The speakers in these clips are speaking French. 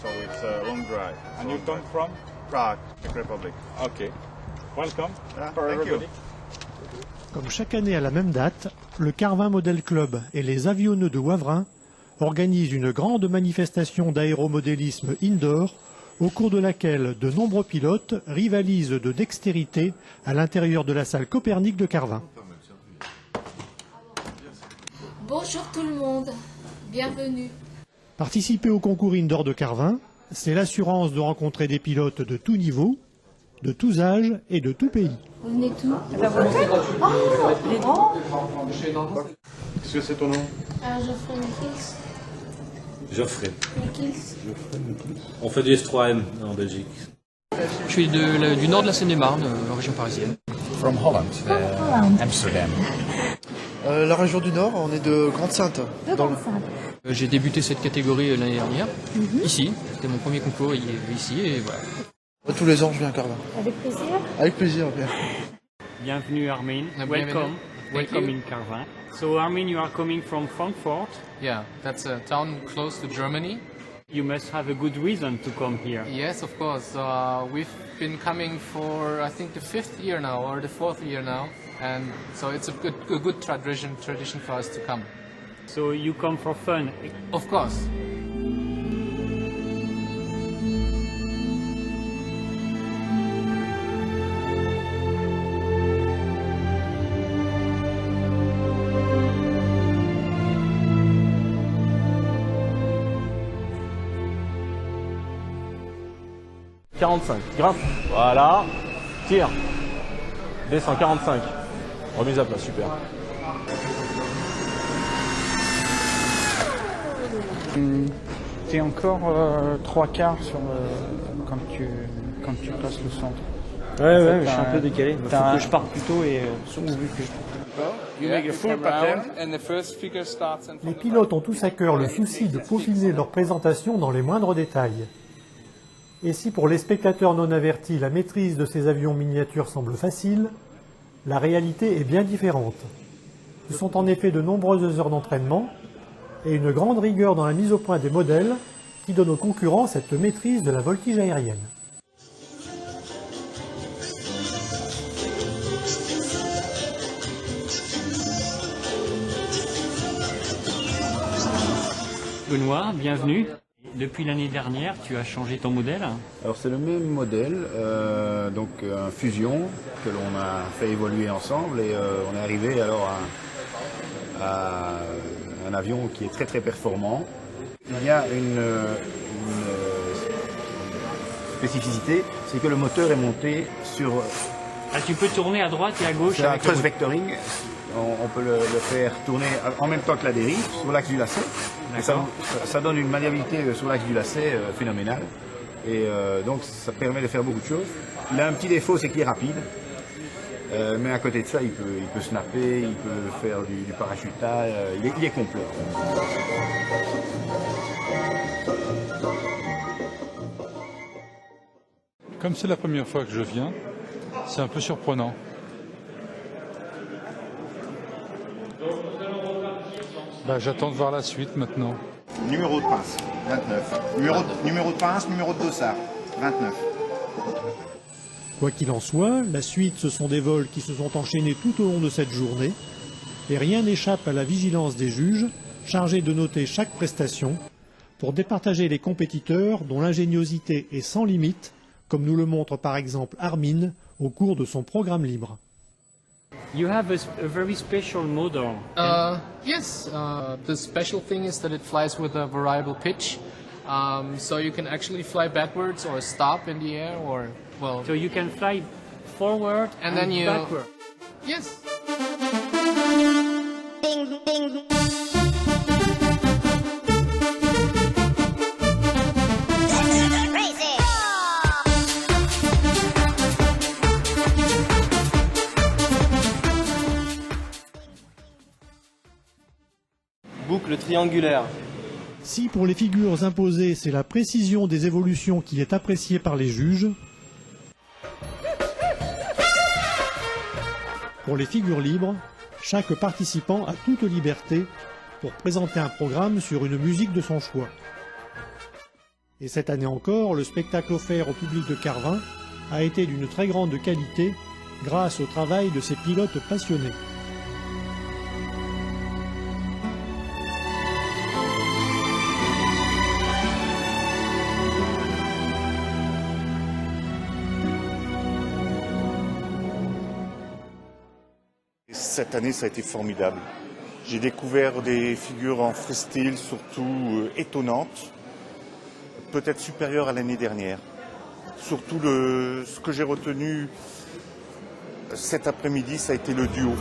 So it's a long drive. And you come from? Prague, Czech Republic. Okay. Welcome Yeah, for thank everybody. you. Comme chaque année à la même date, le Carvin Model Club et les avionneux de Wavrin organisent une grande manifestation d'aéromodélisme indoor au cours de laquelle de nombreux pilotes rivalisent de dextérité à l'intérieur de la salle Copernic de Carvin. Bonjour tout le monde, bienvenue. Participer au concours indoor de Carvin, c'est l'assurance de rencontrer des pilotes de tous niveaux, de tous âges et de tout pays. Vous venez tout? Qu'est-ce que c'est ton nom? Geoffrey Mikils. Geoffrey. Mikils. On fait du S3M en Belgique. Je suis du nord de la Seine-et-Marne, en région parisienne. From Holland, Amsterdam. La région du Nord, on est de Grande-Sainte. J'ai débuté cette catégorie l'année dernière, ici. C'était mon premier concours ici, et voilà. Tous les ans, je viens à Carvin. Avec plaisir. Avec plaisir, bien. Bienvenue Armin. Bienvenue. Welcome. Thank Welcome you. in Carvin. So Armin, you are coming from Frankfurt. Yeah, that's a town close to Germany. You must have a good reason to come here. Yes, of course. We've been coming for, I think, the 5th year now, or the 4th year now. And so it's a good tradition for us to come. So you come for fun. Of course. « 45, grimpe, voilà, tire, descend 45, remise à plat, super. Tu es encore 3/4 sur quand tu passes le centre. Ouais, mais je suis un peu décalé, il faut que je parte plus tôt et vu que Les pilotes ont tous à cœur le souci de peaufiner leur présentation dans les moindres détails. Et si pour les spectateurs non avertis la maîtrise de ces avions miniatures semble facile, la réalité est bien différente. Ce sont en effet de nombreuses heures d'entraînement et une grande rigueur dans la mise au point des modèles qui donne aux concurrents cette maîtrise de la voltige aérienne. Benoît, bienvenue. Depuis l'année dernière, tu as changé ton modèle. Alors c'est le même modèle, donc un Fusion que l'on a fait évoluer ensemble et on est arrivé alors à un avion qui est très très performant. Il y a une spécificité, c'est que le moteur est monté sur... Ah, tu peux tourner à droite et à gauche. C'est un thrust vectoring. On peut le faire tourner en même temps que la dérive sur l'axe du lacet. Ça donne une maniabilité sur l'axe du lacet phénoménale. Et donc ça permet de faire beaucoup de choses. Il a un petit défaut, c'est qu'il est rapide. Mais à côté de ça, il peut snapper, il peut faire du parachutage. Il est complet. Comme c'est la première fois que je viens, c'est un peu surprenant. J'attends de voir la suite maintenant. Numéro de pince, 29. Numéro de pince, numéro de dossard, 29. Quoi qu'il en soit, la suite, ce sont des vols qui se sont enchaînés tout au long de cette journée, et rien n'échappe à la vigilance des juges, chargés de noter chaque prestation, pour départager les compétiteurs dont l'ingéniosité est sans limite, comme nous le montre par exemple Armin au cours de son programme libre. You have a very special model. Yes, the special thing is that it flies with a variable pitch. So you can actually fly backwards or stop in the air, or well. So you can fly forward and then you backward. Yes. Boucle triangulaire. Si pour les figures imposées, c'est la précision des évolutions qui est appréciée par les juges, pour les figures libres, chaque participant a toute liberté pour présenter un programme sur une musique de son choix. Et cette année encore, le spectacle offert au public de Carvin a été d'une très grande qualité grâce au travail de ses pilotes passionnés. Cette année, ça a été formidable. J'ai découvert des figures en freestyle, surtout étonnantes, peut-être supérieures à l'année dernière. Surtout, ce que j'ai retenu cet après-midi, ça a été le duo.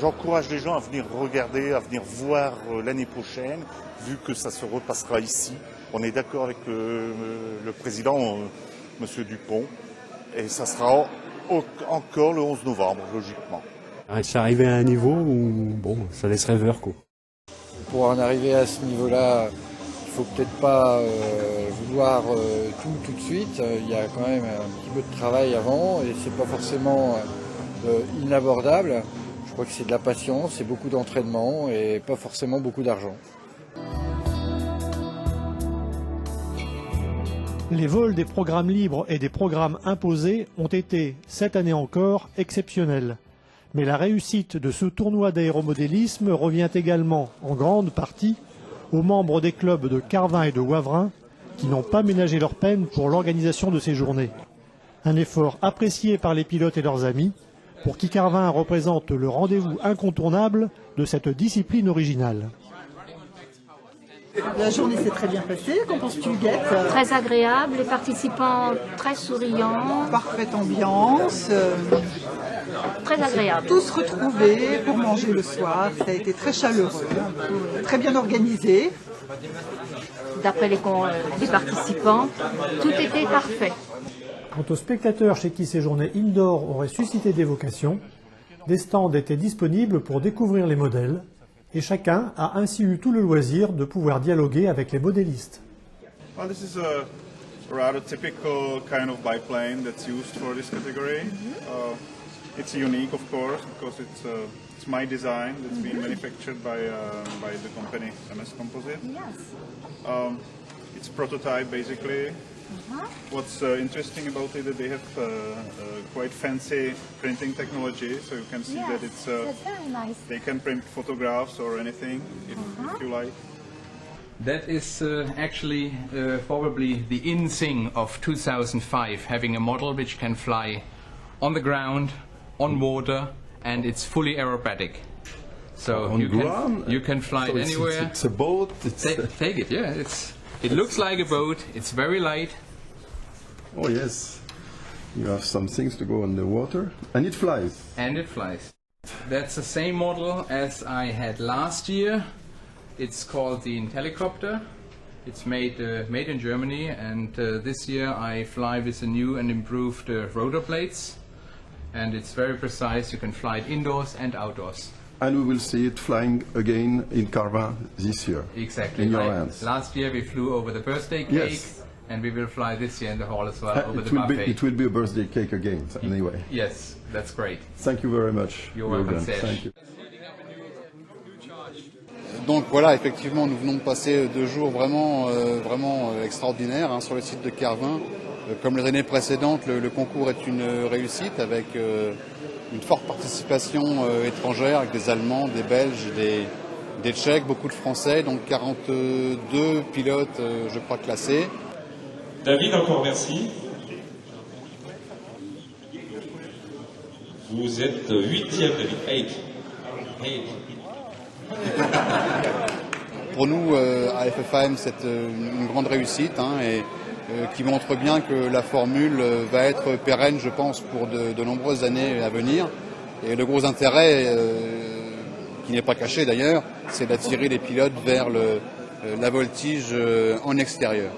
J'encourage les gens à venir regarder, à venir voir l'année prochaine, vu que ça se repassera ici. On est d'accord avec le président, M. Dupont, et ça sera encore le 11 novembre, logiquement. C'est arrivé à un niveau où, bon, ça laisse rêveur, quoi. Pour en arriver à ce niveau-là, il ne faut peut-être pas vouloir tout de suite. Il y a quand même un petit peu de travail avant, et c'est pas forcément inabordable. Je crois que c'est de la patience, c'est beaucoup d'entraînement, et pas forcément beaucoup d'argent. Les vols des programmes libres et des programmes imposés ont été, cette année encore, exceptionnels. Mais la réussite de ce tournoi d'aéromodélisme revient également, en grande partie, aux membres des clubs de Carvin et de Wavrin, qui n'ont pas ménagé leur peine pour l'organisation de ces journées. Un effort apprécié par les pilotes et leurs amis, pour qui Carvin représente le rendez-vous incontournable de cette discipline originale. La journée s'est très bien passée, qu'en penses-tu, Guette? Très agréable, les participants très souriants. Parfaite ambiance. Très agréable. Tous retrouvés pour manger le soir, ça a été très chaleureux, très bien organisé. D'après les participants, tout était parfait. Quant aux spectateurs chez qui ces journées indoor auraient suscité des vocations, des stands étaient disponibles pour découvrir les modèles, et chacun a ainsi eu tout le loisir de pouvoir dialoguer avec les modélistes. Well, this is a rather typical kind of biplane that's used for this category. It's unique, of course, because it's my design that's been manufactured by the company MS Composite. Yes. It's prototype, basically. What's interesting about it is that they have quite fancy printing technology, so you can see that it's very nice. They can print photographs or anything if you like. That is actually probably the in thing of 2005, having a model which can fly on the ground, on water, and it's fully aerobatic. So you can fly it anywhere. It's a boat. Take it, yeah. It looks like a boat, it's very light. Oh yes, you have some things to go on the water, and it flies. And it flies. That's the same model as I had last year. It's called the Intellicopter. It's made in Germany, and this year I fly with the new and improved rotor blades. And it's very precise, you can fly it indoors and outdoors. And we will see it flying again in Carvin this year. Exactly. In your hands. Last year we flew over the birthday cake, and we will fly this year in the hall as well over the buffet. It will be a birthday cake again, anyway. Yes, that's great. Thank you very much. You're welcome, Serge. Thank you. Donc voilà, effectivement, nous venons de passer 2 jours vraiment extraordinaires sur le site de Carvin. Comme les années précédentes, le concours est une réussite avec une forte participation étrangère avec des Allemands, des Belges, des Tchèques, beaucoup de Français, donc 42 pilotes, je crois, classés. David, encore merci. Vous êtes 8e, David. 8. Pour nous, à FFAM, c'est une grande réussite et qui montre bien que la formule va être pérenne, je pense, pour de nombreuses années à venir. Et le gros intérêt, qui n'est pas caché d'ailleurs, c'est d'attirer les pilotes vers la voltige en extérieur.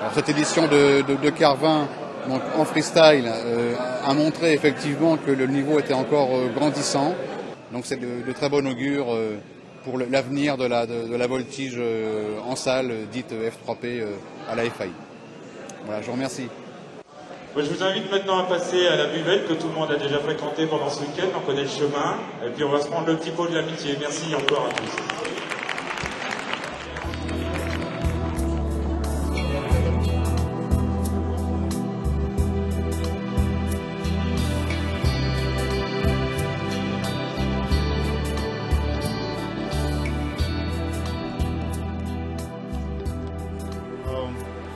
Alors, cette édition de Car 20, donc en freestyle, a montré effectivement que le niveau était encore grandissant. Donc c'est de très bon augure pour l'avenir de la voltige en salle, dite F3P à la FAI. Voilà, je vous remercie. Je vous invite maintenant à passer à la buvette que tout le monde a déjà fréquentée pendant ce week-end, on connaît le chemin, et puis on va se prendre le petit pot de l'amitié. Merci encore à tous.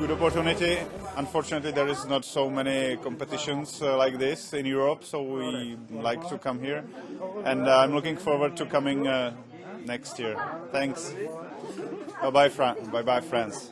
Good opportunity. Unfortunately, there is not so many competitions like this in Europe, so we like to come here. And I'm looking forward to coming next year. Thanks. Bye-bye, France.